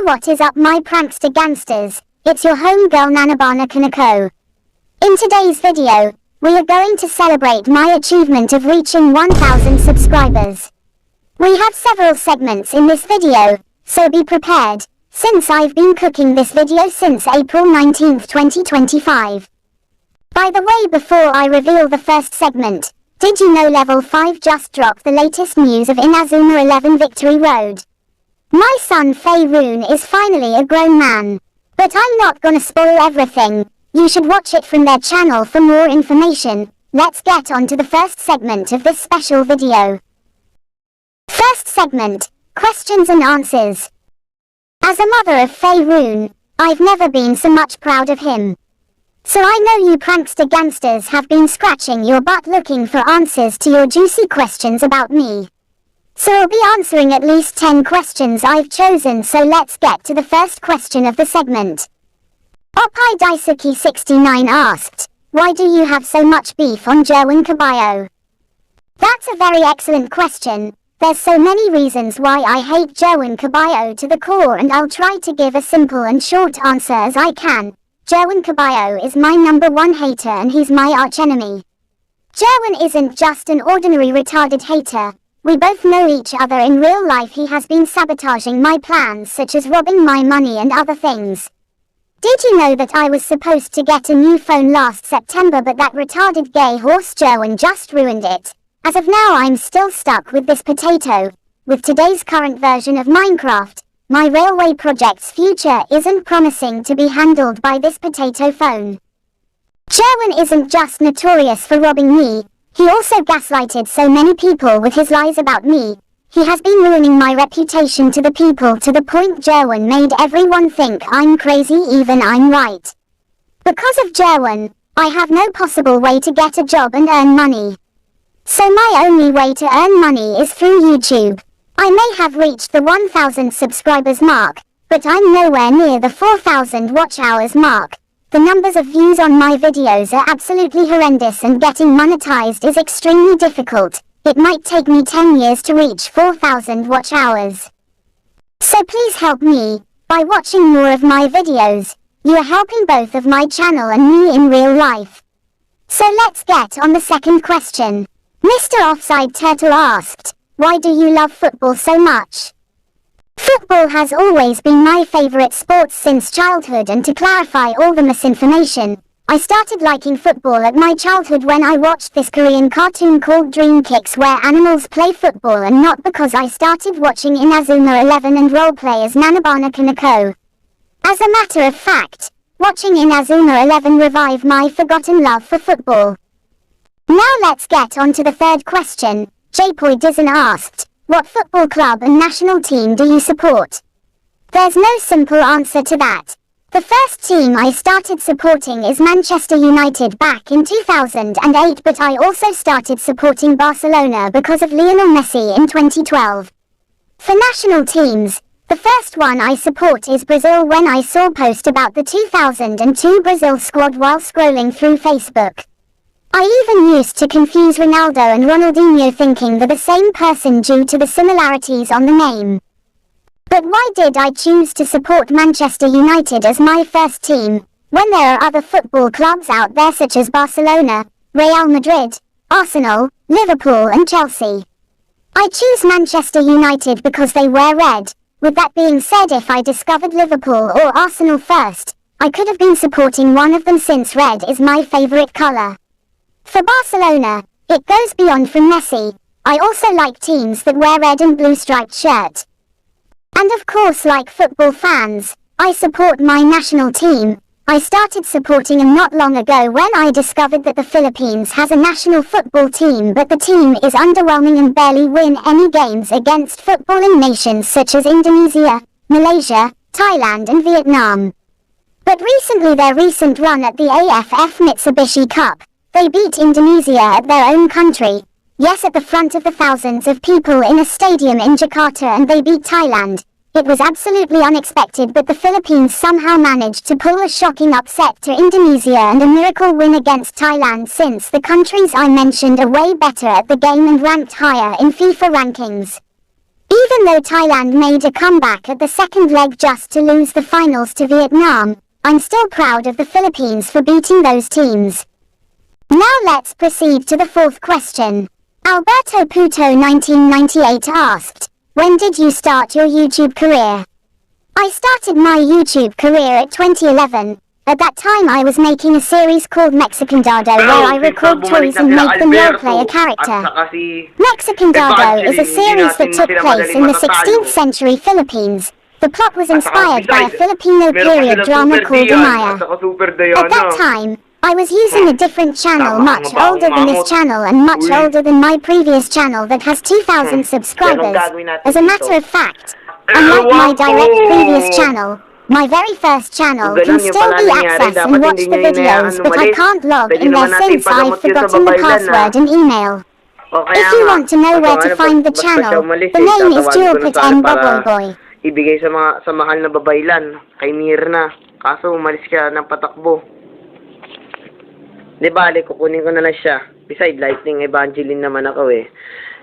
what is up, my prankster gangsters? It's your homegirl Nanobana Kinako. In today's video, we are going to celebrate my achievement of reaching 1,000 subscribers. We have several segments in this video, so be prepared, since I've been cooking this video since April 19th, 2025. By the way, before I reveal the first segment, did you know Level 5 just dropped the latest news of Inazuma 11 Victory Road? My son Faerun is finally a grown man. But I'm not gonna spoil everything. You should watch it from their channel for more information. Let's get on to the first segment of this special video. First segment, questions and answers. As a mother of Faerun, I've never been so much proud of him. So I know you prankster gangsters have been scratching your butt looking for answers to your juicy questions about me. So I'll be answering at least 10 questions I've chosen, so let's get to the first question of the segment. Oppai Daisuke69 asked, why do you have so much beef on Jerwin Caballo? That's a very excellent question. There's so many reasons why I hate Jerwin Caballo to the core, and I'll try to give a simple and short answer as I can. Jerwin Caballo is my #1 hater and he's my archenemy. Jerwin isn't just an ordinary retarded hater. We both know each other in real life. He has been sabotaging my plans, such as robbing my money and other things. Did you know that I was supposed to get a new phone last September, but that retarded gay horse Jerwin just ruined it? As of now, I'm still stuck with this potato. With today's current version of Minecraft, my railway project's future isn't promising to be handled by this potato phone. Jerwin isn't just notorious for robbing me. He also gaslighted so many people with his lies about me. He has been ruining my reputation to the people, to the point Jerwin made everyone think I'm crazy, even I'm right. Because of Jerwin, I have no possible way to get a job and earn money. So my only way to earn money is through YouTube. I may have reached the 1,000 subscribers mark, but I'm nowhere near the 4,000 watch hours mark. The numbers of views on my videos are absolutely horrendous, and getting monetized is extremely difficult. It might take me 10 years to reach 4,000 watch hours. So please help me. By watching more of my videos, you are helping both of my channel and me in real life. So let's get on the second question. Mr. Offside Turtle asked, why do you love football so much? Football has always been my favorite sport since childhood, and to clarify all the misinformation, I started liking football at my childhood when I watched this Korean cartoon called Dream Kicks, where animals play football, and not because I started watching Inazuma 11 and roleplay as Nanobana Kinako. As a matter of fact, watching Inazuma 11 revived my forgotten love for football. Now let's get on to the third question. Jpoy Dizon asked, what football club and national team do you support? There's no simple answer to that. The first team I started supporting is Manchester United back in 2008, but I also started supporting Barcelona because of Lionel Messi in 2012. For national teams, the first one I support is Brazil, when I saw a post about the 2002 Brazil squad while scrolling through Facebook. I even used to confuse Ronaldo and Ronaldinho, thinking they're the same person due to the similarities on the name. But why did I choose to support Manchester United as my first team, when there are other football clubs out there such as Barcelona, Real Madrid, Arsenal, Liverpool and Chelsea? I choose Manchester United because they wear red. With that being said, if I discovered Liverpool or Arsenal first, I could have been supporting one of them, since red is my favorite color. For Barcelona, it goes beyond from Messi. I also like teams that wear red and blue striped shirt. And of course, like football fans, I support my national team. I started supporting them not long ago when I discovered that the Philippines has a national football team, but the team is underwhelming and barely win any games against footballing nations such as Indonesia, Malaysia, Thailand and Vietnam. But recently, their recent run at the AFF Mitsubishi Cup, they beat Indonesia at their own country. Yes, at the front of the thousands of people in a stadium in Jakarta, and they beat Thailand. It was absolutely unexpected, but the Philippines somehow managed to pull a shocking upset to Indonesia and a miracle win against Thailand, since the countries I mentioned are way better at the game and ranked higher in FIFA rankings. Even though Thailand made a comeback at the second leg just to lose the finals to Vietnam, I'm still proud of the Philippines for beating those teams. Now let's proceed to the fourth question. Alberto Puto 1998 asked, when did you start your YouTube career? I started my YouTube career at 2011. At that time I was making a series called Mexican Dado where I record toys and make them roleplay a character. Mexican Dado is a series that took place in the 16th century Philippines. The plot was inspired by a Filipino period drama called Amaya. At that time, I was using a different channel much older than this channel and much older than my previous channel that has 2,000 subscribers. As a matter of fact, unlike my direct previous channel, my very first channel can still be accessed and watch the videos, but I can't log in there since I've forgotten the password and email. If you want to know where to find the channel, the name is Dualpit N Bubble Boy. Ibigay sa mahal na babaylan, kay Mirna. Kaso umalis ka ng patakbo. Di bale, kukunin ko na lang siya. Beside, Lightning Evangeline naman ako eh.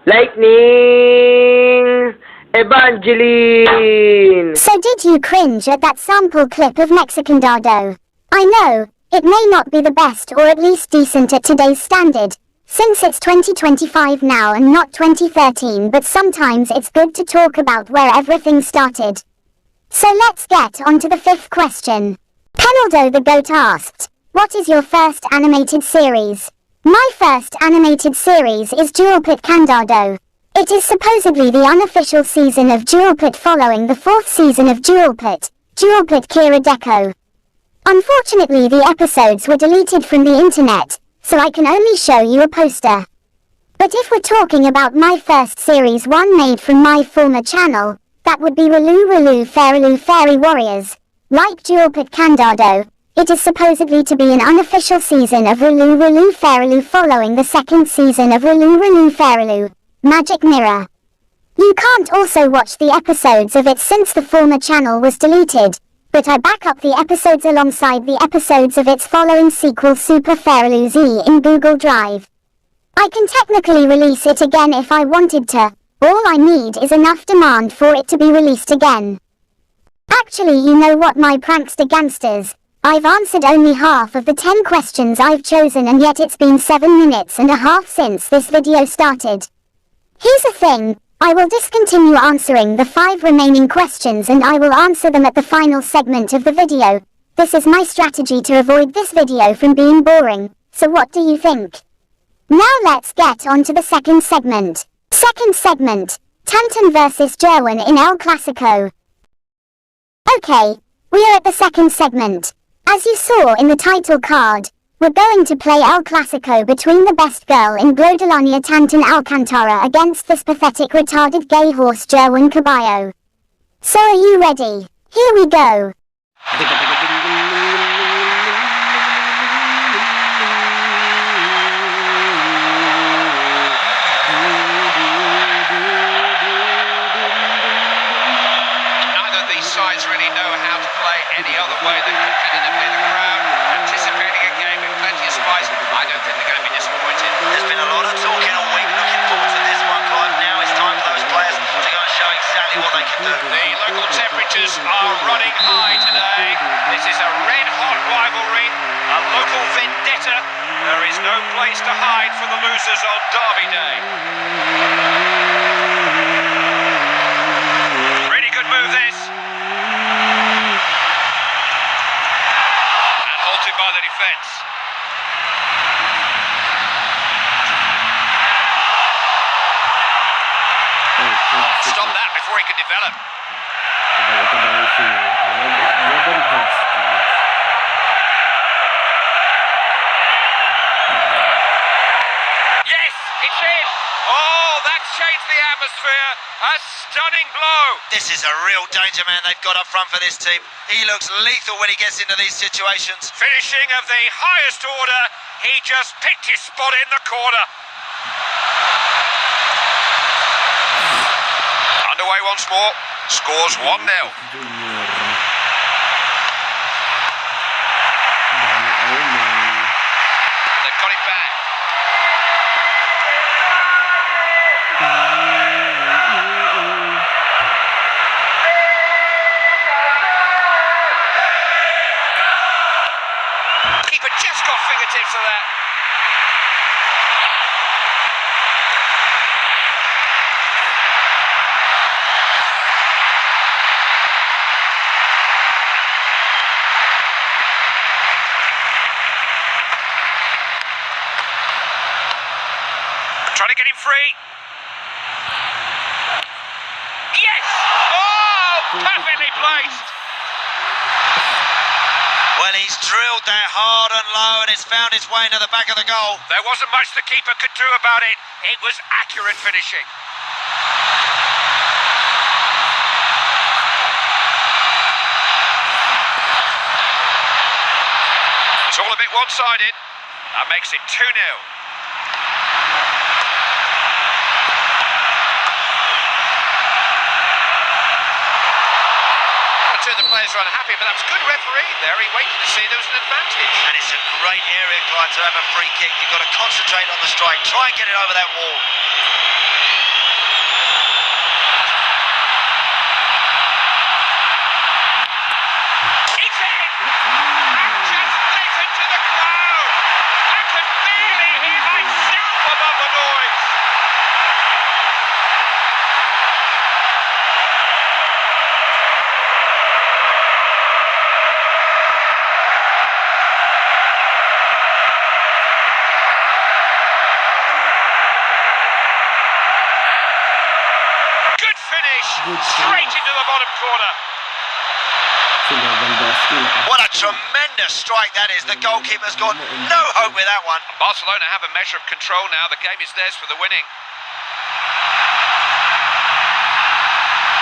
Lightning Evangeline! So did you cringe at that sample clip of Mexican Dado? I know, it may not be the best or at least decent at today's standard, since it's 2025 now and not 2013, but sometimes it's good to talk about where everything started. So let's get on to the fifth question. Penaldo the Goat asked, what is your first animated series? My first animated series is Dualpit Candado. It is supposedly the unofficial season of Dualpit following the fourth season of Dualpit, Dualpit Kira Deco. Unfortunately the episodes were deleted from the internet, so I can only show you a poster. But if we're talking about my first series one made from my former channel, that would be Rulu Fairy Warriors. Like Dualpit Candado, it is supposedly to be an unofficial season of Rulu Fairy following the second season of Rulu Fairy Magic Mirror. You can't also watch the episodes of it since the former channel was deleted, but I back up the episodes alongside the episodes of its following sequel Super Fairy Z in Google Drive. I can technically release it again if I wanted to, all I need is enough demand for it to be released again. Actually, you know what, my prankster gangsters, I've answered only half of the 10 questions I've chosen and yet it's been 7 minutes and a half since this video started. Here's the thing, I will discontinue answering the 5 remaining questions and I will answer them at the final segment of the video. This is my strategy to avoid this video from being boring, so what do you think? Now let's get on to the second segment. Second segment, Tantan vs Jerwin in El Clasico. Okay, we are at the second segment. As you saw in the title card, we're going to play El Clasico between the best girl in Glodelania Tantan Alcantara against this pathetic retarded gay horse Jerwin Caballo. So are you ready? Here we go. Neither of these sides really know how to play any other way than competitively. The crowd anticipating a game with plenty of spice. I don't think they're going to be disappointed. There's been a lot of talking all week. Looking forward to this one, Clive. Now it's time for those players to go and show exactly what they can do. The local temperatures are running high today. This is a red-hot rivalry, a local vendetta. There is no place to hide for the losers on Derby Day. Really good move, this. And halted by the defence. Stop that before he can develop. Yes, it's in. Oh, that's changed the atmosphere. A stunning blow. This is a real danger man they've got up front for this team. He looks lethal when he gets into these situations. Finishing of the highest order. He just picked his spot in the corner. Underway once more. Scores 1-0. They've got it back. alternatives to that. Trying to get him free. Yes! Oh, perfectly placed. Well, he's drilled that hard and low and it's found its way into the back of the goal. There wasn't much the keeper could do about it. It was accurate finishing. It's all a bit one-sided. That makes it 2-0. Two of the players are unhappy, but that was good referee there. He waited to see there was an advantage. And it's a great area, Clive, to have a free kick. You've got to concentrate on the strike. Try and get it over that wall. It's in! And just listen to the crowd! I can barely hear myself above the noise! Straight into the bottom corner. What a tremendous strike that is. The goalkeeper's got no hope with that one. Barcelona have a measure of control now. The game is theirs for the winning.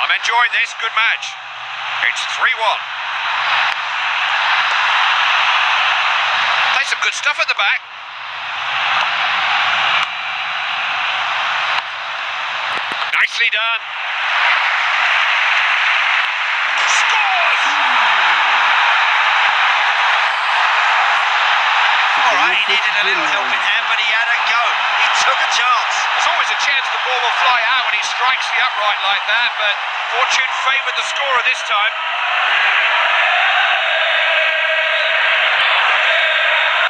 I'm enjoying this. Good match. It's 3-1. Play some good stuff at the back. Nicely done. He needed a little helping hand, but he had a go. He took a chance. There's always a chance the ball will fly out when he strikes the upright like that, but fortune favoured the scorer this time.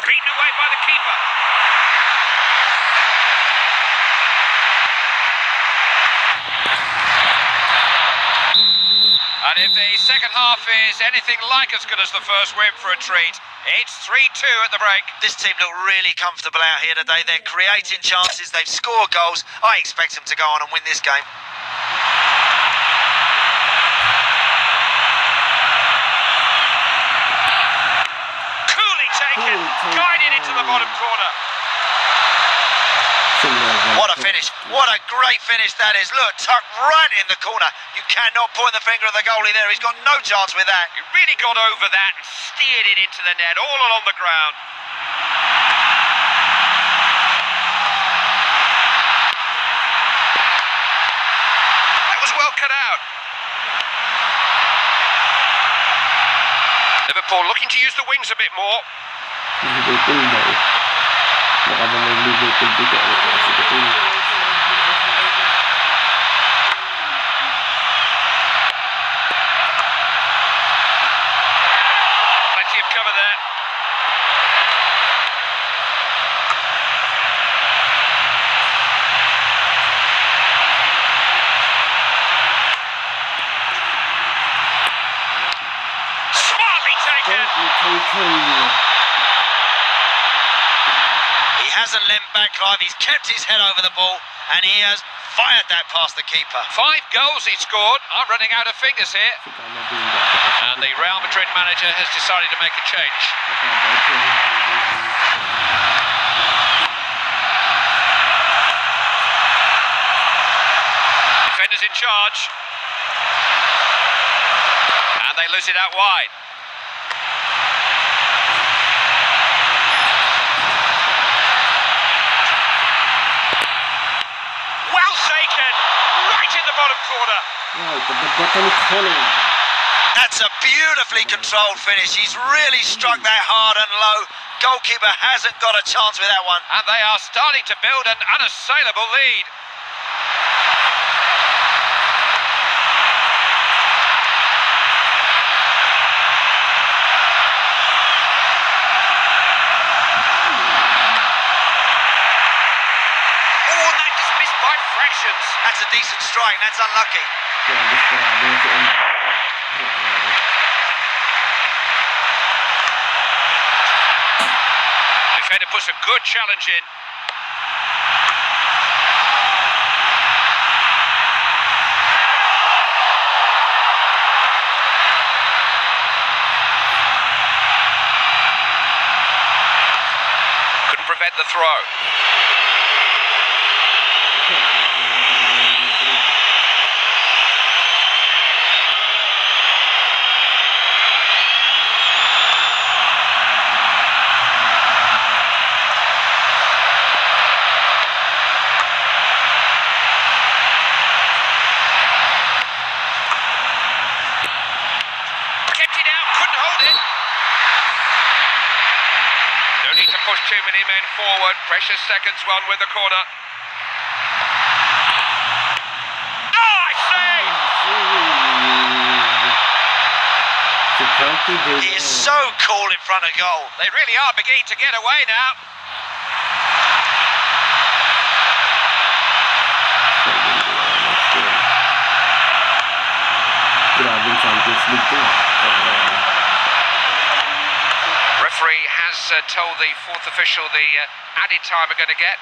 Beaten away by the keeper. And if the second half is anything like as good as the first, we're in for a treat. It's 3-2 at the break. This team look really comfortable out here today. They're creating chances, they've scored goals. I expect them to go on and win this game. Coolly taken, guided into the bottom corner. What a finish. What a great finish that is. Look, tucked right in the corner. You cannot point the finger at the goalie there. He's got no chance with that. He really got over that and steered it into the net all along the ground. That was well cut out. Liverpool looking to use the wings a bit more. Plenty of cover there. Smartly taken. He hasn't leant back, Clive. He's kept his head over the ball and he has fired that past the keeper. 5 goals he scored. I'm running out of fingers here. And the Real Madrid manager has decided to make a change. Defenders in charge. And they lose it out wide. Well taken. Right in the bottom corner. That's a beautifully controlled finish. He's really struck that hard and low. Goalkeeper hasn't got a chance with that one. And they are starting to build an unassailable lead. decent strike, that's unlucky. Defender puts a good challenge in. Couldn't prevent the throw. No need to push too many men forward. Precious seconds won with the corner. Oh, I say! He is so cool in front of goal. They really are beginning to get away now. Referee has told the fourth official the added time we're going to get.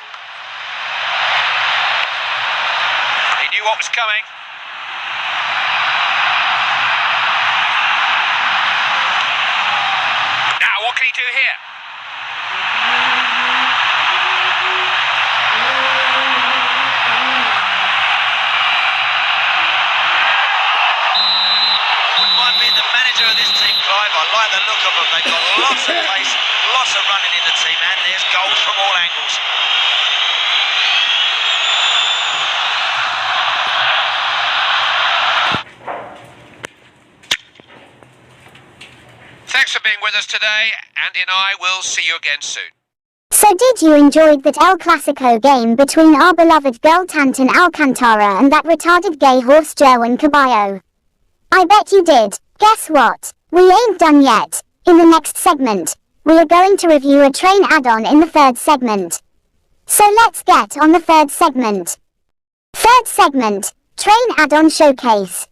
He knew what was coming. Now, what can he do here? Wouldn't mind being the manager of this team, Clive. I like the look of them. They've got lots of pace, lots of running in the team, and there's goals from all angles. Thanks for being with us today. Andy and I will see you again soon. So did you enjoy that El Clasico game between our beloved girl Tantan Alcantara and that retarded gay horse Jerwin Caballo? I bet you did. Guess what? We ain't done yet. In the next segment, we are going to review a train add-on in the third segment. So let's get on the third segment. Third segment, train add-on showcase.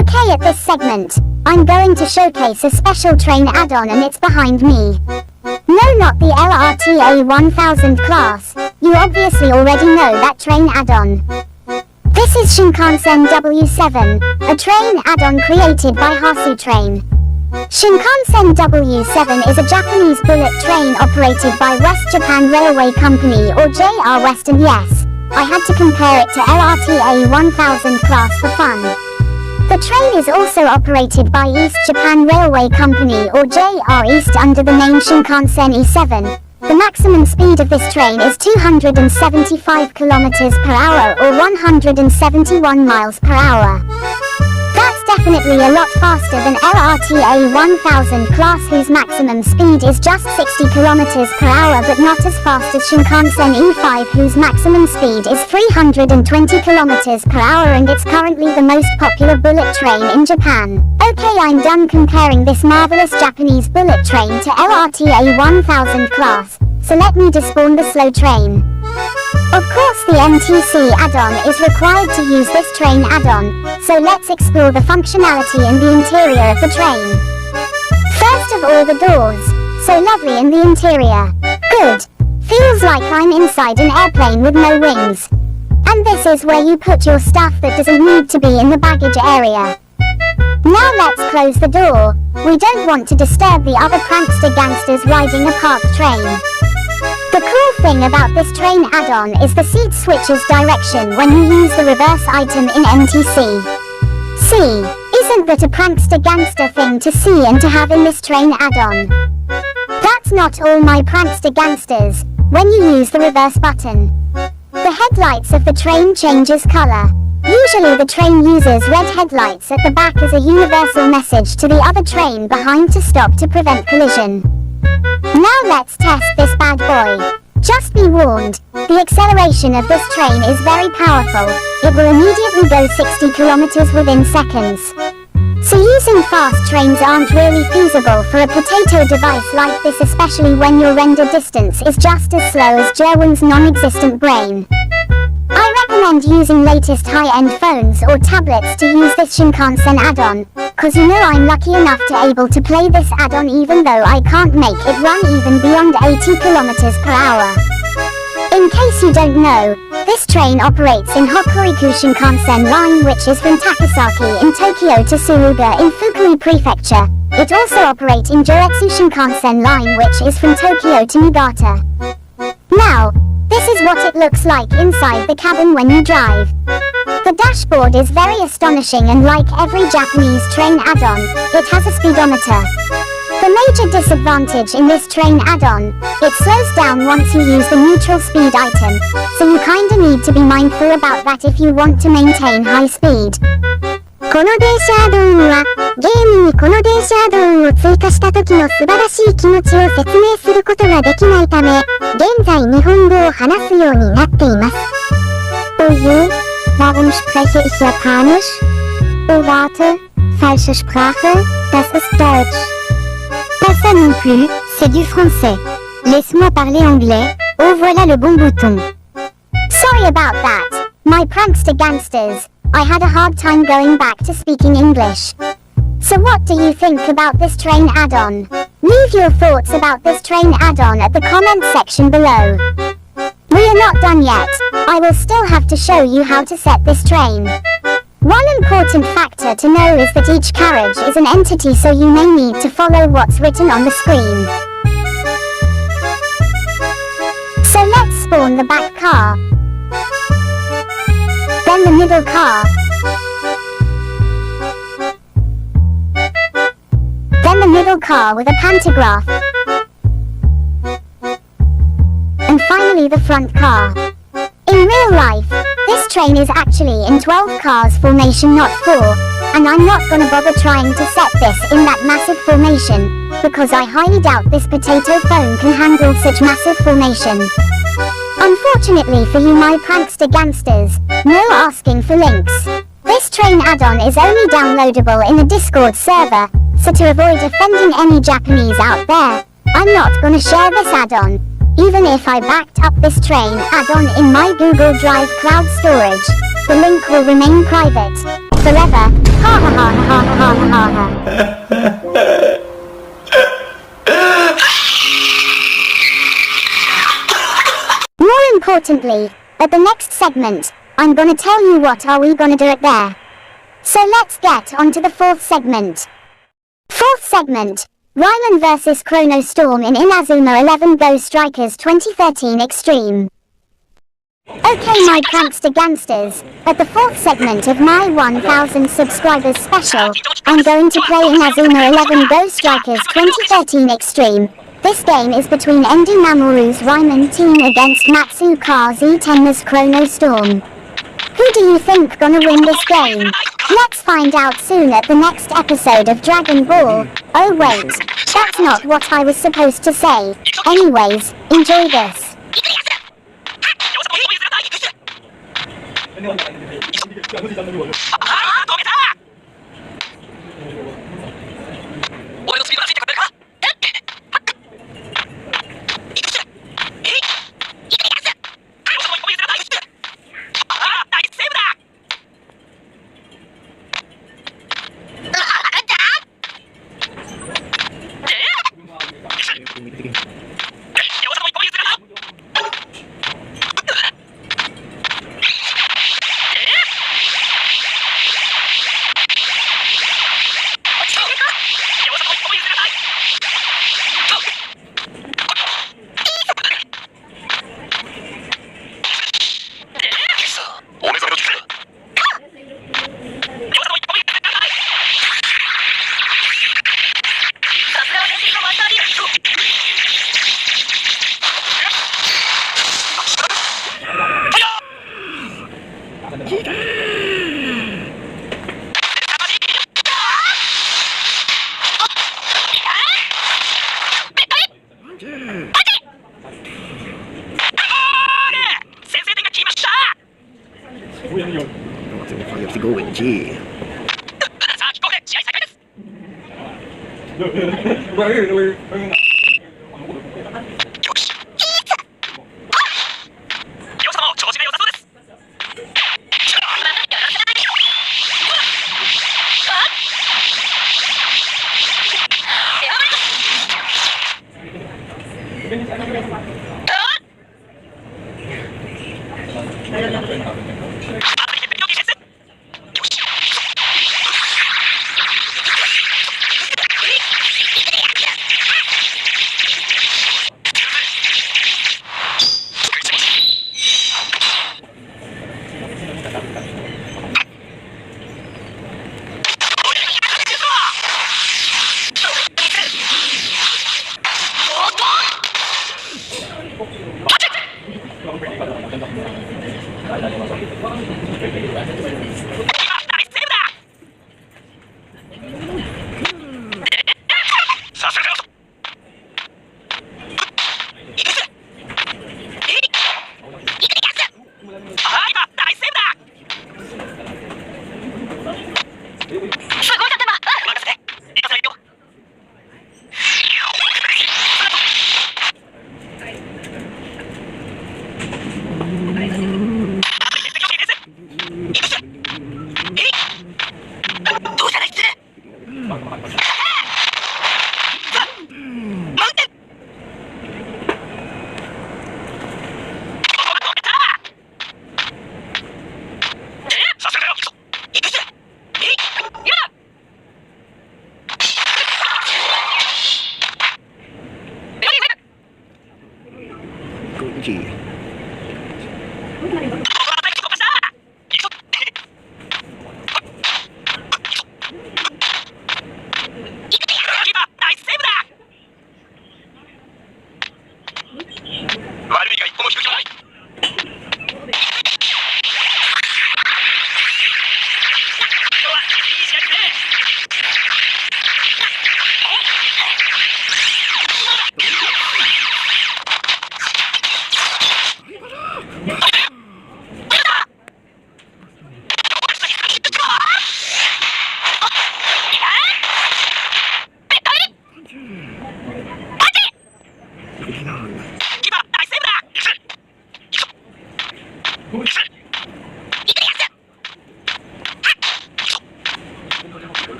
Okay, at this segment, I'm going to showcase a special train add-on and it's behind me. No, not the LRTA 1000 class. You obviously already know that train add-on. This is Shinkansen W7, a train add-on created by Hasu Train. Shinkansen W7 is a Japanese bullet train operated by West Japan Railway Company or JR Western. Yes, I had to compare it to LRTA 1000 class for fun. The train is also operated by East Japan Railway Company or JR East under the name Shinkansen E7. The maximum speed of this train is 275 kilometers per hour or 171 miles per hour. That's definitely a lot faster than LRTA 1000 class, whose maximum speed is just 60 kilometers per hour, but not as fast as Shinkansen E5, whose maximum speed is 320 kilometers per hour, and it's currently the most popular bullet train in Japan. Okay, I'm done comparing this marvelous Japanese bullet train to LRTA 1000 class, so let me despawn the slow train. Of course, the MTC add-on is required to use this train add-on, so let's explore the functionality in the interior of the train. First of all, the doors. So lovely in the interior. Good. Feels like I'm inside an airplane with no wings. And this is where you put your stuff that doesn't need to be in the baggage area. Now let's close the door. We don't want to disturb the other prankster gangsters riding a parked train. The cool thing about this train add-on is the seat switches direction when you use the reverse item in MTC. See, isn't that a prankster gangster thing to see and to have in this train add-on? That's not all, my prankster gangsters. When you use the reverse button, the headlights of the train changes color. Usually the train uses red headlights at the back as a universal message to the other train behind to stop to prevent collision. Now let's test this bad boy. Just be warned, the acceleration of this train is very powerful. It will immediately go 60 kilometers within seconds. So using fast trains aren't really feasible for a potato device like this, especially when your render distance is just as slow as Jerwin's non-existent brain. I reckon recommend using latest high-end phones or tablets to use this Shinkansen add-on, cause you know I'm lucky enough to able to play this add-on even though I can't make it run even beyond 80 kilometers per hour. In case you don't know, this train operates in Hokuriku Shinkansen line, which is from Takasaki in Tokyo to Suruga in Fukui Prefecture. It also operates in Joetsu Shinkansen line, which is from Tokyo to Niigata. Now, this is what it looks like inside the cabin when you drive. The dashboard is very astonishing, and like every Japanese train add-on, it has a speedometer. The major disadvantage in this train add-on, it slows down once you use the neutral speed item, so you kinda need to be mindful about that if you want to maintain high speed. この電車アドオンは、ゲームにこの電車アドオンを追加した時の素晴らしい気持ちを説明することができないため、現在日本語を話すようになっています。Oh je, warum spreche ich Japanisch? Oh warte, falsche Sprache, das ist Deutsch. Pas ça non plus, c'est du français. Laisse-moi parler anglais, oh voilà le bon bouton. Sorry about that, my prankster gangsters. I had a hard time going back to speaking English. So what do you think about this train add-on? Leave your thoughts about this train add-on at the comment section below. We are not done yet. I will still have to show you how to set this train. One important factor to know is that each carriage is an entity, so you may need to follow what's written on the screen. So let's spawn the back car. Then the middle car. Then the middle car with a pantograph. And finally the front car. In real life, this train is actually in 12 cars formation, not 4, and I'm not gonna bother trying to set this in that massive formation, because I highly doubt this potato phone can handle such massive formation. Unfortunately for you my prankster gangsters, no asking for links. This train add-on is only downloadable in the Discord server, so to avoid offending any Japanese out there, I'm not gonna share this add-on, even if I backed up this train add-on in my Google Drive cloud storage. The link will remain private forever. Ha ha ha ha ha ha ha ha. More importantly, at the next segment, I'm gonna tell you what are we gonna do it there. So let's get on to the fourth segment. Fourth segment, Ryman vs Chrono Storm in Inazuma 11 Go Strikers 2013 Extreme. Okay my prankster gangsters, at the fourth segment of my 1000 subscribers special, I'm going to play Inazuma 11 Go Strikers 2013 Extreme. This game is between Endi Mamoru's Ryman team against Matsukaze Tenma's Chrono Storm. Who do you think gonna win this game? Let's find out soon at the next episode of Dragon Ball. Oh wait, that's not what I was supposed to say. Anyways, enjoy this.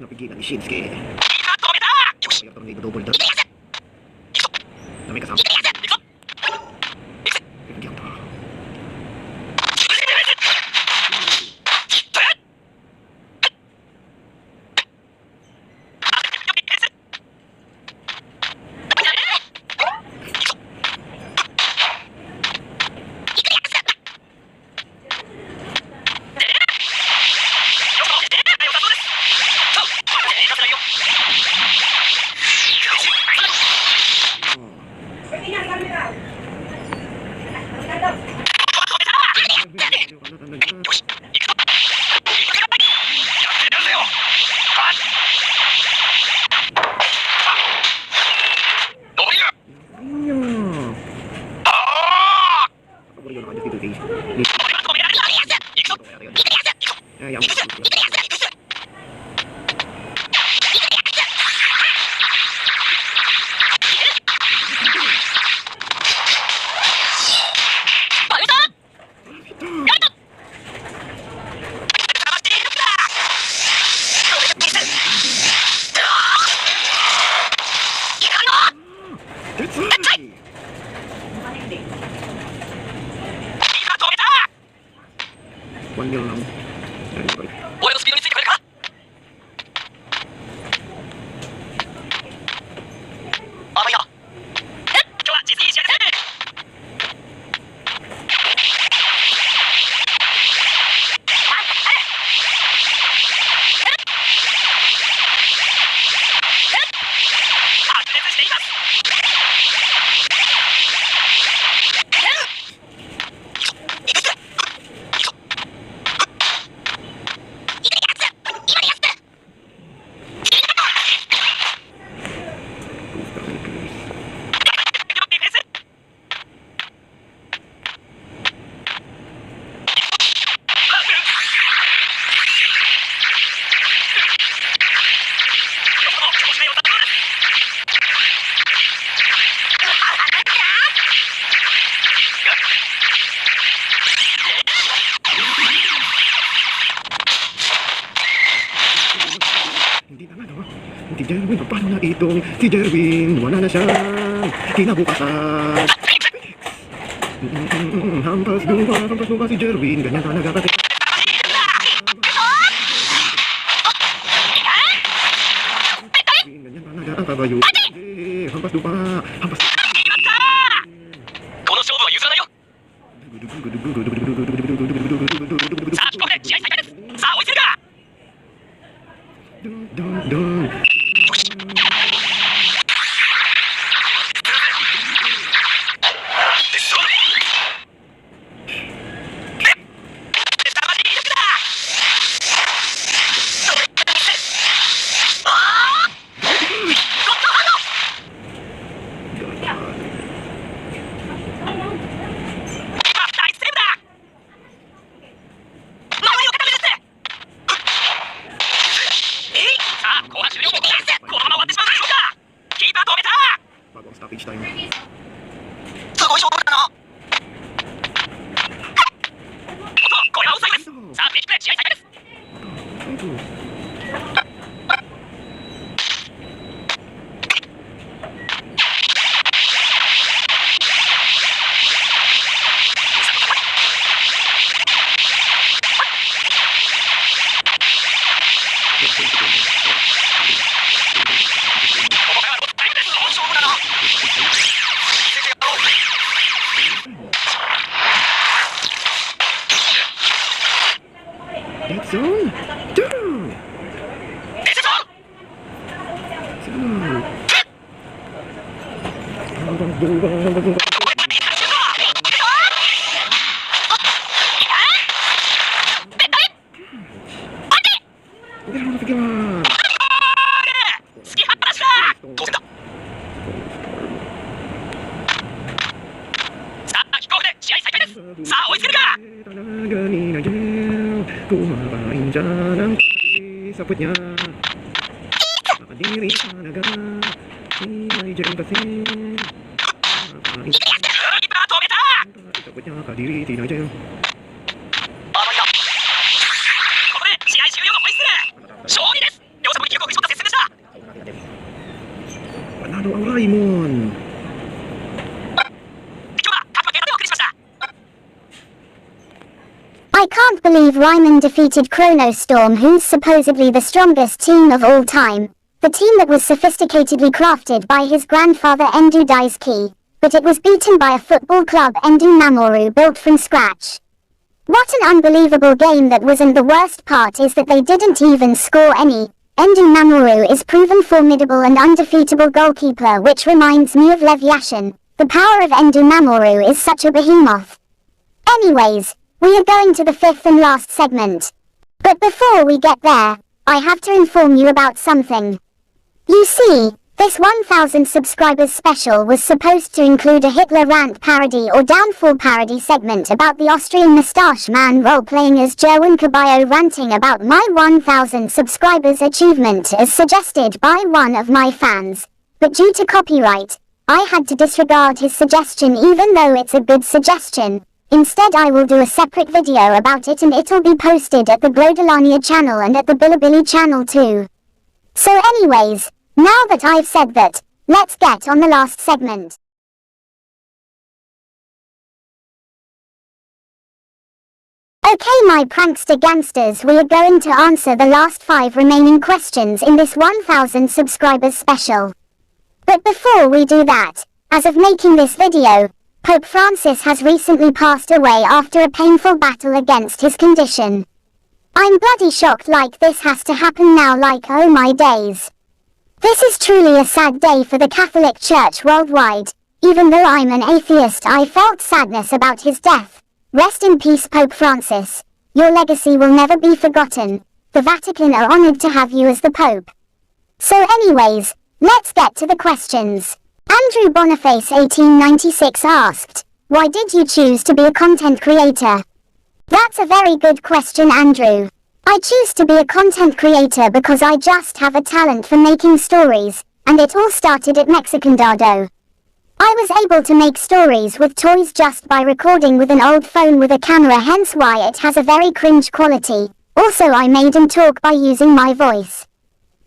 Napigilan ni Shinsuke. Kaya parang double dot. Dami kasama. Bigyan to. One lang. 俺のスピードについてくれるか。あ、まあいいや。今日は実にいい試合ですね。白熱しています。Si Jerwin, paano na itong si Jerwin? Wala na siyang kinabukasan. Hampas lupa si Jerwin. Ganyan talaga kasi. Ganyan talaga ang kabayo. Hampas lupa. Hampas. この勝負は譲らないよ。さあ、ここで試合再開です。さあ、追いつけるか。Dun. Stoppage time. すごい勝負だな。これはオフサイドです。さあ、ブレーキプレー試合再開です。ここからはロスタイムです。勝負だな。見せてやろう。Kumain siya ng sapot niya. Nakadiri sa naga. May dyan kasi. Kumain siya. Sapot niya, kadiri, tinay dyan. Panalo ang Raimon. I can't believe Ryman defeated Chronostorm, who's supposedly the strongest team of all time. The team that was sophisticatedly crafted by his grandfather Endu Daisuke, but it was beaten by a football club Endu Mamoru built from scratch. What an unbelievable game that was, and the worst part is that they didn't even score any. Endu Mamoru is proven formidable and undefeatable goalkeeper, which reminds me of Lev Yashin. The power of Endu Mamoru is such a behemoth. Anyways, we are going to the fifth and last segment. But before we get there, I have to inform you about something. You see, this 1000 subscribers special was supposed to include a Hitler rant parody or downfall parody segment about the Austrian moustache man role-playing as Jerwin Caballo ranting about my 1000 subscribers achievement as suggested by one of my fans. But due to copyright, I had to disregard his suggestion even though it's a good suggestion. Instead, I will do a separate video about it, and it'll be posted at the Glodelania channel and at the Bilibili channel too. So anyways, now that I've said that, let's get on the last segment. Okay, my prankster gangsters, we are going to answer the last 5 remaining questions in this 1000 subscribers special. But before we do that, as of making this video, Pope Francis has recently passed away after a painful battle against his condition. I'm bloody shocked, like this has to happen now, like oh my days. This is truly a sad day for the Catholic Church worldwide. Even though I'm an atheist, I felt sadness about his death. Rest in peace, Pope Francis. Your legacy will never be forgotten. The Vatican are honored to have you as the Pope. So anyways, let's get to the questions. Andrew Boniface 1896 asked, why did you choose to be a content creator? That's a very good question, Andrew. I choose to be a content creator because I just have a talent for making stories, and it all started at Mexicandado. I was able to make stories with toys just by recording with an old phone with a camera, hence why it has a very cringe quality. Also, I made and talk by using my voice.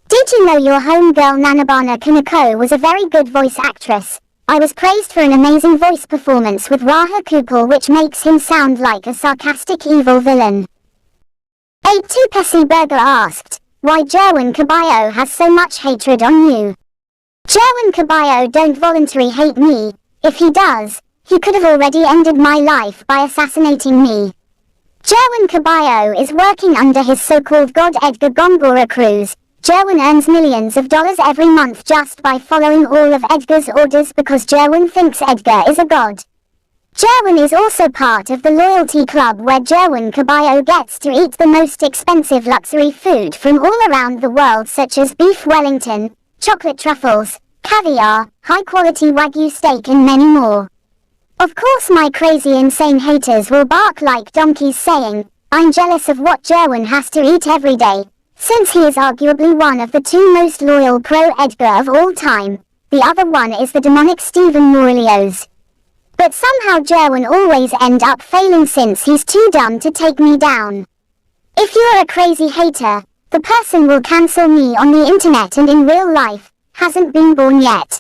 Did you know your homegirl Nanobana Kinako was a very good voice actress? I was praised for an amazing voice performance with Raha Kupal, which makes him sound like a sarcastic evil villain. 82 Pessy Burger asked, why Jerwin Caballo has so much hatred on you? Jerwin Caballo don't voluntarily hate me. If he does, he could have already ended my life by assassinating me. Jerwin Caballo is working under his so-called god Edgar Gongora Cruz. Jerwin earns millions of dollars every month just by following all of Edgar's orders because Jerwin thinks Edgar is a god. Jerwin is also part of the loyalty club where Jerwin Caballo gets to eat the most expensive luxury food from all around the world, such as beef Wellington, chocolate truffles, caviar, high-quality Wagyu steak and many more. Of course my crazy insane haters will bark like donkeys saying, I'm jealous of what Jerwin has to eat every day, since he is arguably one of the 2 most loyal pro-Edgar of all time. The other one is the demonic Stephen Morelios. But somehow Jerwin always end up failing since he's too dumb to take me down. If you're a crazy hater, the person will cancel me on the internet and in real life, hasn't been born yet.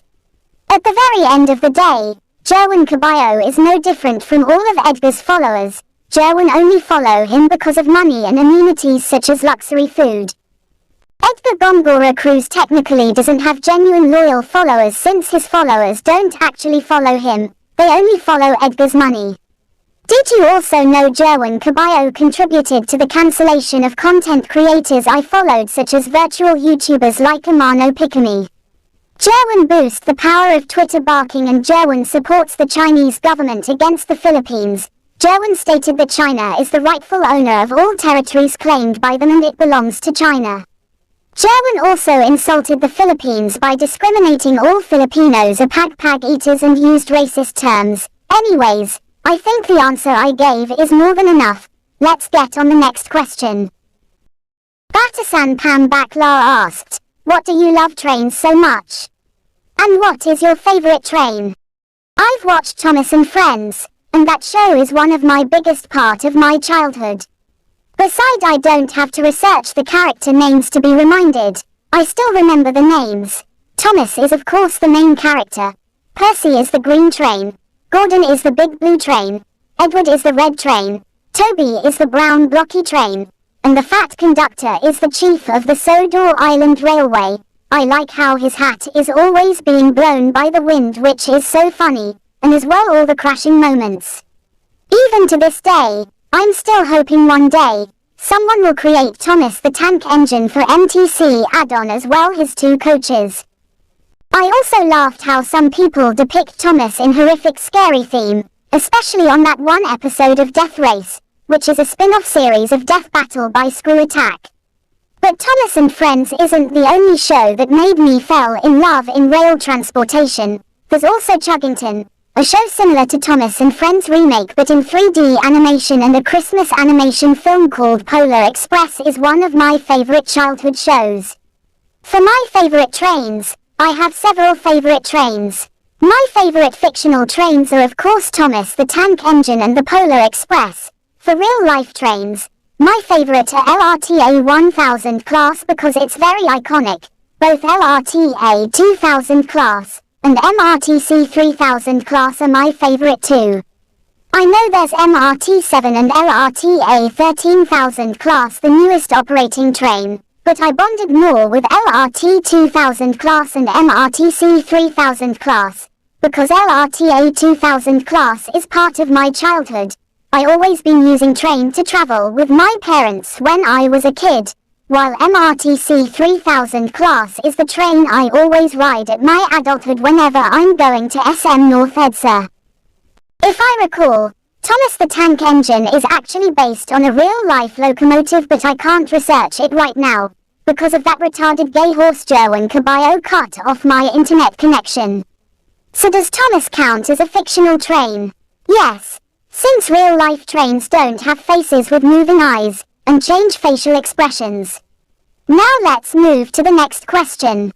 At the very end of the day, Jerwin Caballo is no different from all of Edgar's followers. Jerwin only follow him because of money and amenities such as luxury food. Edgar Gongora Cruz technically doesn't have genuine loyal followers since his followers don't actually follow him, they only follow Edgar's money. Did you also know Jerwin Caballo contributed to the cancellation of content creators I followed, such as virtual YouTubers like Amano Pikami? Jerwin boosts the power of Twitter barking and Jerwin supports the Chinese government against the Philippines. Jerwin stated that China is the rightful owner of all territories claimed by them and it belongs to China. Jerwin also insulted the Philippines by discriminating all Filipinos as pag-pag eaters and used racist terms. Anyways, I think the answer I gave is more than enough. Let's get on the next question. Batasan Pam Bakla asked, what do you love trains so much? And what is your favorite train? I've watched Thomas and Friends, and that show is one of my biggest part of my childhood. Besides, I don't have to research the character names to be reminded. I still remember the names. Thomas is of course the main character. Percy is the green train. Gordon is the big blue train. Edward is the red train. Toby is the brown blocky train. And the fat conductor is the chief of the Sodor Island Railway. I like how his hat is always being blown by the wind, which is so funny, and as well all the crashing moments. Even to this day, I'm still hoping one day, someone will create Thomas the Tank Engine for MTC add-on as well his two coaches. I also laughed how some people depict Thomas in horrific scary theme, especially on that one episode of Death Race, which is a spin-off series of Death Battle by Screw Attack. But Thomas and Friends isn't the only show that made me fell in love in rail transportation. There's also Chuggington, a show similar to Thomas and Friends remake but in 3D animation, and a Christmas animation film called Polar Express is one of my favorite childhood shows. For my favorite trains, I have several favorite trains. My favorite fictional trains are of course Thomas the Tank Engine and the Polar Express. For real-life trains, my favorite are LRTA 1000 class because it's very iconic. Both LRTA 2000 class and MRTC 3000 class are my favorite too. I know there's MRT7 and LRTA 13000 class, the newest operating train, but I bonded more with LRT 2000 class and MRTC 3000 class, because LRTA 2000 class is part of my childhood. I always been using train to travel with my parents when I was a kid, while MRTC 3000 class is the train I always ride at my adulthood whenever I'm going to SM North EDSA. If I recall, Thomas the Tank Engine is actually based on a real-life locomotive, but I can't research it right now, because of that retarded gay horse Jerwin Caballo cut off my internet connection. So does Thomas count as a fictional train? Yes. Since real-life trains don't have faces with moving eyes, and change facial expressions. Now let's move to the next question.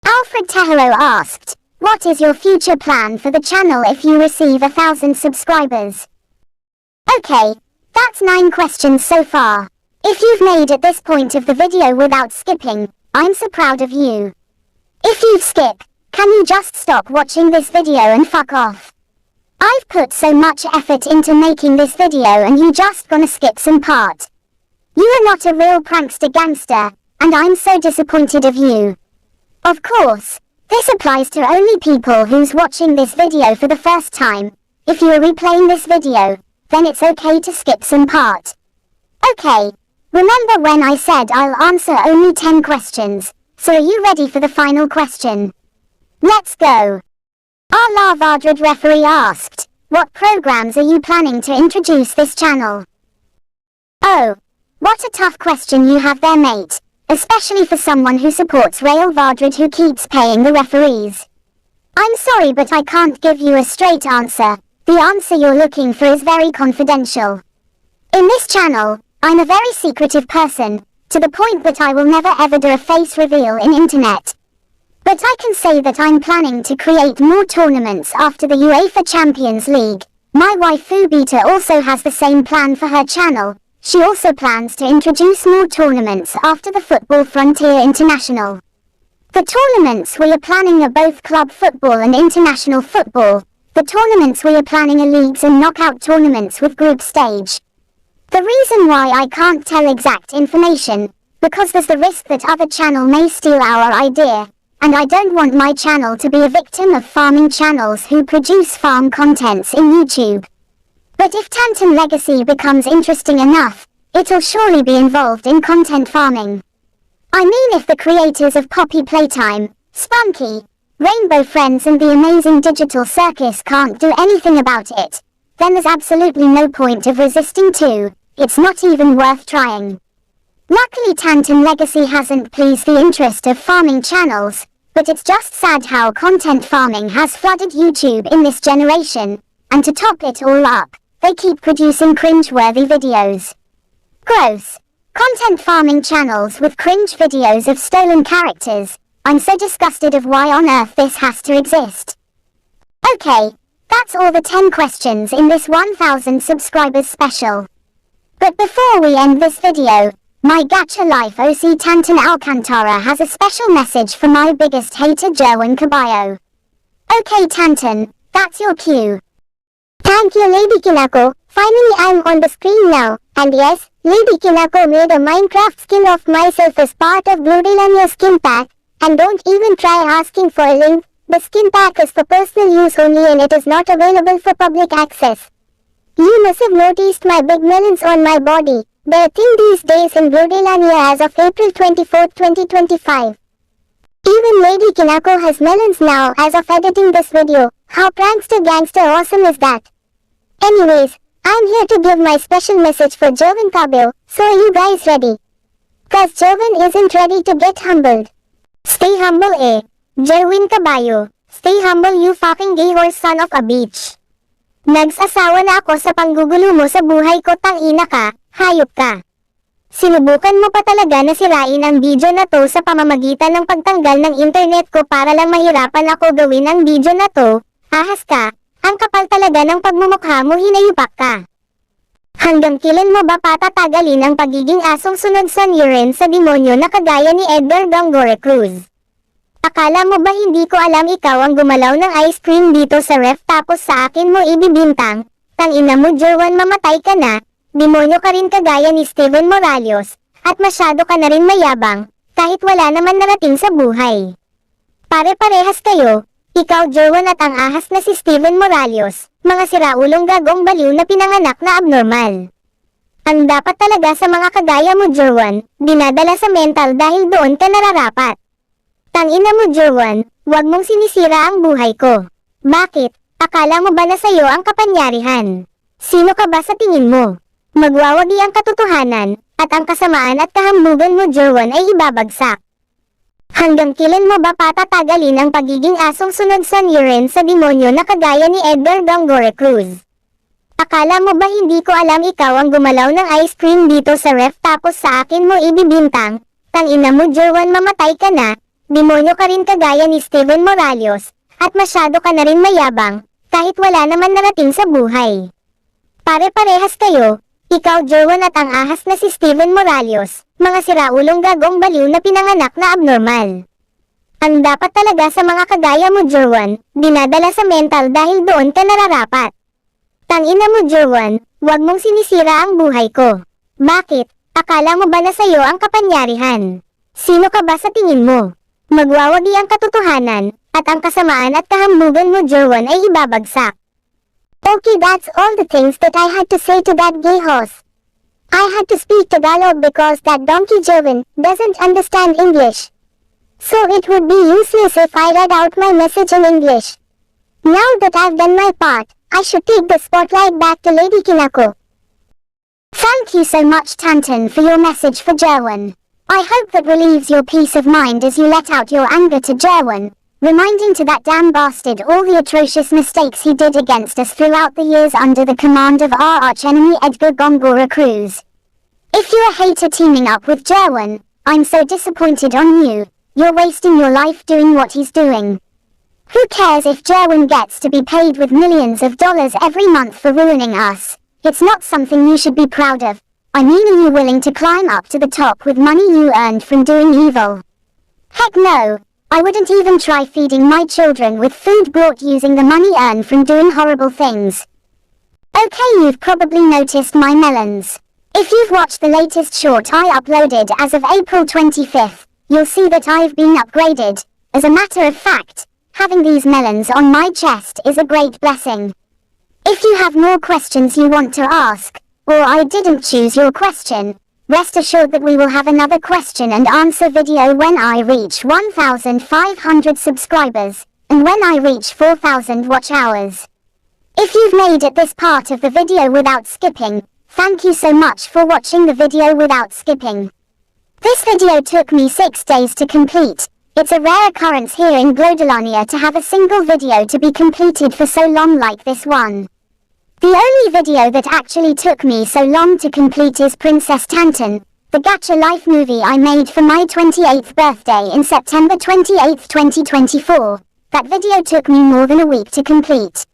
Alfred Tehero asked, what is your future plan for the channel if you receive 1,000 subscribers? Okay, that's 9 questions so far. If you've made it this point of the video without skipping, I'm so proud of you. If you've skipped, can you just stop watching this video and fuck off? I've put so much effort into making this video and you just gonna skip some part. You are not a real prankster gangster, and I'm so disappointed of you. Of course, this applies to only people who's watching this video for the first time. If you are replaying this video, then it's okay to skip some part. Okay, remember when I said I'll answer only 10 questions, so are you ready for the final question? Let's go. Our Lavadrid referee asked, what programs are you planning to introduce this channel? Oh, what a tough question you have there, mate, especially for someone who supports Rail Vadrid who keeps paying the referees. I'm sorry, but I can't give you a straight answer. The answer you're looking for is very confidential. In this channel, I'm a very secretive person, to the point that I will never ever do a face reveal in internet. But I can say that I'm planning to create more tournaments after the UEFA Champions League. My wife Fubita also has the same plan for her channel. She also plans to introduce more tournaments after the Football Frontier International. The tournaments we are planning are both club football and international football. The tournaments we are planning are leagues and knockout tournaments with group stage. The reason why I can't tell exact information, because there's the risk that other channel may steal our idea. And I don't want my channel to be a victim of farming channels who produce farm contents in YouTube. But if Tantan Legacy becomes interesting enough, it'll surely be involved in content farming. I mean, if the creators of Poppy Playtime, spunky. Rainbow Friends and the amazing digital circus can't do anything about it. Then there's absolutely no point of resisting too. It's not even worth trying. Luckily Tantan Legacy hasn't pleased the interest of farming channels, but it's just sad how content farming has flooded YouTube in this generation, and to top it all up, they keep producing cringe-worthy videos. Gross. Content farming channels with cringe videos of stolen characters. I'm so disgusted of why on earth this has to exist. Okay, that's all the 10 questions in this 1000 subscribers special. But before we end this video, my Gacha Life OC Tantan Alcantara has a special message for my biggest hater Jerwin Caballo. Okay Tantan, that's your cue. Thank you Lady Kinako, finally I'm on the screen now, and yes, Lady Kinako made a Minecraft skin of myself as part of Glodelania skin pack, and don't even try asking for a link, the skin pack is for personal use only and it is not available for public access. You must have noticed my big melons on my body. They're a thing these days in Glodelania as of April 24, 2025. Even Lady Kinako has melons now as of editing this video. How prankster gangster awesome is that? Anyways, I'm here to give my special message for Jerwin Caballo, so are you guys ready? Cause Jerwin isn't ready to get humbled. Stay humble Jerwin Caballo. Stay humble you fucking gay horse son of a bitch. Nagsasawa na ako sa panggugulo mo sa buhay ko tangina ka. Hayop ka. Sinubukan mo pa talaga na sirain ang video na to sa pamamagitan ng pagtanggal ng internet ko para lang mahirapan ako gawin ang video na to. Ahas ka, ang kapal talaga ng pagmumukha mo hinayupak ka. Hanggang kailan mo ba patatagalin ang pagiging asong sunod sa urine sa demonyo na kagaya ni Edgar Gongore Cruz? Akala mo ba hindi ko alam ikaw ang gumalaw ng ice cream dito sa ref tapos sa akin mo ibibintang? Tangina mo Jerwan mamatay ka na. Demonyo ka rin kagaya ni Steven Morales, at masyado ka na rin mayabang, kahit wala naman narating sa buhay. Pare-parehas kayo, ikaw Jerwan at ang ahas na si Steven Morales, mga siraulong gagong baliw na pinanganak na abnormal. Ang dapat talaga sa mga kagaya mo Jerwan, dinadala sa mental dahil doon ka nararapat. Tangina mo Jerwan, wag mong sinisira ang buhay ko. Bakit? Akala mo ba na sayo ang kapangyarihan? Sino ka ba sa tingin mo? Magwawagi ang katotohanan, at ang kasamaan at kahambugan mo Jerwan ay ibabagsak. Hanggang kailan mo ba patatagalin ang pagiging asong sunod sa urine sa demonyo na kagaya ni Edgar Gongore Cruz? Akala mo ba hindi ko alam ikaw ang gumalaw ng ice cream dito sa ref tapos sa akin mo ibibintang? Tangina mo Jerwan mamatay ka na, demonyo ka rin kagaya ni Steven Morales, at masyado ka na rin mayabang, kahit wala naman narating sa buhay. Pare-parehas kayo, ikaw Jerwan at ang ahas na si Steven Morales, mga siraulong gagong baliw na pinanganak na abnormal. Ang dapat talaga sa mga kagaya mo Jerwan, dinadala sa mental dahil doon ka nararapat. Tangina mo Jerwan, wag mong sinisira ang buhay ko. Bakit? Akala mo ba na sayo ang kapangyarihan? Sino ka ba sa tingin mo? Magwawagi ang katotohanan, at ang kasamaan at kahambugan mo Jerwan ay ibabagsak. Okay, that's all the things that I had to say to that gay horse. I had to speak Tagalog because that donkey Jerwin doesn't understand English. So it would be useless if I read out my message in English. Now that I've done my part, I should take the spotlight back to Lady Kinako. Thank you so much Tantan for your message for Jerwin. I hope that relieves your peace of mind as you let out your anger to Jerwin, reminding to that damn bastard all the atrocious mistakes he did against us throughout the years under the command of our archenemy Edgar Gongora Cruz. If you're a hater teaming up with Jerwin, I'm so disappointed on you. You're wasting your life doing what he's doing. Who cares if Jerwin gets to be paid with millions of dollars every month for ruining us? It's not something you should be proud of. I mean, are you willing to climb up to the top with money you earned from doing evil? Heck no. I wouldn't even try feeding my children with food brought using the money earned from doing horrible things. Okay, you've probably noticed my melons. If you've watched the latest short I uploaded as of April 25th, you'll see that I've been upgraded. As a matter of fact, having these melons on my chest is a great blessing. If you have more questions you want to ask, or I didn't choose your question, Rest assured that we will have another question and answer video when I reach 1,500 subscribers, and when I reach 4,000 watch hours. If you've made it this part of the video without skipping, thank you so much for watching the video without skipping. This video took me 6 days to complete. It's a rare occurrence here in Glodelania to have a single video to be completed for so long like this one. The only video that actually took me so long to complete is Princess Tantan, the gacha life movie I made for my 28th birthday in September 28, 2024. That video took me more than a week to complete.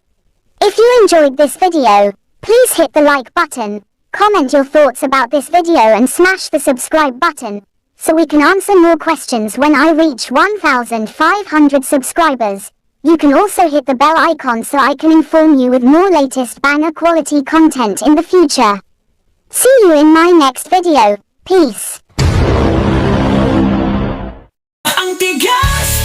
If you enjoyed this video, please hit the like button, comment your thoughts about this video and smash the subscribe button, so we can answer more questions when I reach 1,500 subscribers. You can also hit the bell icon so I can inform you with more latest banger quality content in the future. See you in my next video. Peace. Ang tigas